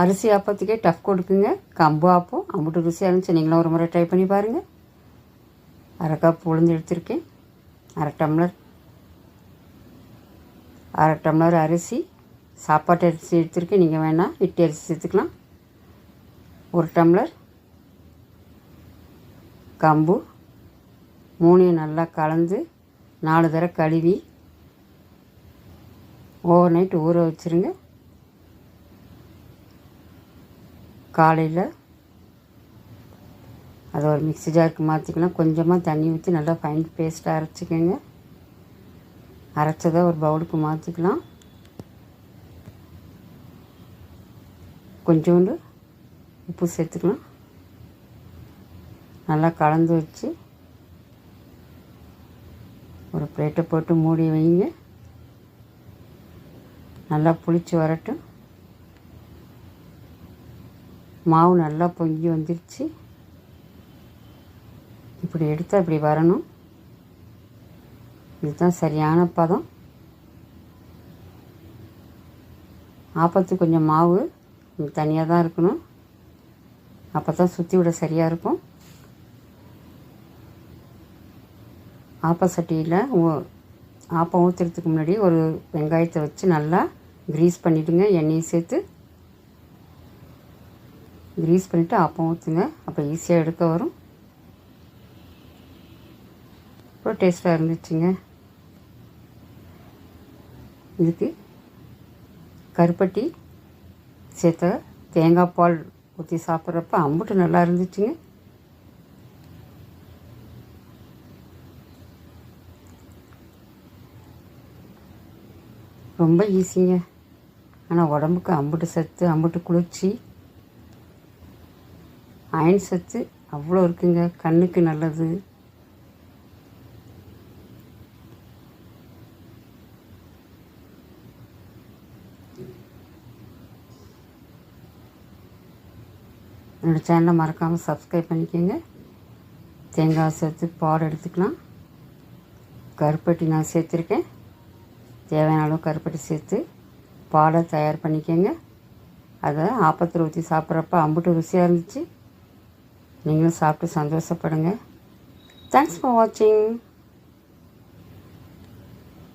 அரிசி ஆப்பத்துக்கே டஃப் கொடுக்குங்க. கம்பு ஆப்பம் அம்புட்டு ருசியாக இருந்துச்சு. நீங்களும் ஒரு முறை ட்ரை பண்ணி பாருங்கள். அரை கப் உளுந்து எடுத்திருக்கேன். அரை டம்ளர் அரிசி, சாப்பாட்டு அரிசி எடுத்திருக்கேன். நீங்கள் வேணால் இட்லி அரிசி சேர்த்துக்கலாம். 1 டம்ளர் கம்பு, 3 நல்லா கலந்து 4 தடவை கழுவி ஓவர் நைட் ஊற வச்சுருங்க. காலையில் அதை ஒரு மிக்ஸி ஜாருக்கு மாற்றிக்கலாம். கொஞ்சமாக தண்ணி ஊற்றி நல்லா ஃபைன் பேஸ்ட்டாக அரைச்சிக்கோங்க. அரைச்சதை ஒரு பவுலுக்கு மாற்றிக்கலாம். கொஞ்சோண்டு உப்பு சேர்த்துக்கலாம். நல்லா கலந்து வச்சு ஒரு பிளேட்டை போட்டு மூடி வைங்க. நல்லா புளிச்சு வரட்டும். மாவு நல்லா பொங்கி வந்துடுச்சு. இப்படி எடுத்தால் இப்படி வரணும். இதுதான் சரியான பதம். ஆப்பத்துக்கு கொஞ்சம் மாவு தனியாக தான் இருக்கணும். அப்போ தான் சுற்றி விட சரியாக இருக்கும். ஆப்ப சட்டியில் ஆப்பம் ஊற்றுறதுக்கு முன்னாடி ஒரு வெங்காயத்தை வச்சு நல்லா கிரீஸ் பண்ணிவிடுங்க. எண்ணெயை சேர்த்து கிரீஸ் பண்ணிவிட்டு ஆப்பம் ஊற்றுங்க. அப்போ ஈஸியாக எடுக்க வரும். ரொம்ப டேஸ்ட்டாக இருந்துச்சுங்க. இதுக்கு கருப்பட்டி சேர்த்த தேங்காய் பால் ஊற்றி சாப்பிட்றப்ப அம்புட்டு நல்லா இருந்துச்சுங்க. ரொம்ப ஈஸிங்க. ஆனால் உடம்புக்கு அம்புட்டு சத்து, அம்புட்டு குளிர்ச்சி, அயன் சத்து அவ்வளோ இருக்குங்க. கண்ணுக்கு நல்லது. என்னோடய சேனலை மறக்காமல் சப்ஸ்கிரைப் பண்ணிக்கோங்க. தேங்காய் சேர்த்து பால் எடுத்துக்கலாம். கருப்பட்டி நான் சேர்த்துருக்கேன். தேவையான அளவு கருப்பட்டி சேர்த்து பாலை தயார் பண்ணிக்கோங்க. அதை ஆப்பத்தில் ஊற்றி சாப்பிட்றப்ப அம்புட்டு ருசியாக இருந்துச்சு. நீங்களும் சாப்பிட்டு சந்தோஷப்படுங்க. தேங்க்ஸ் ஃபார் வாட்சிங்.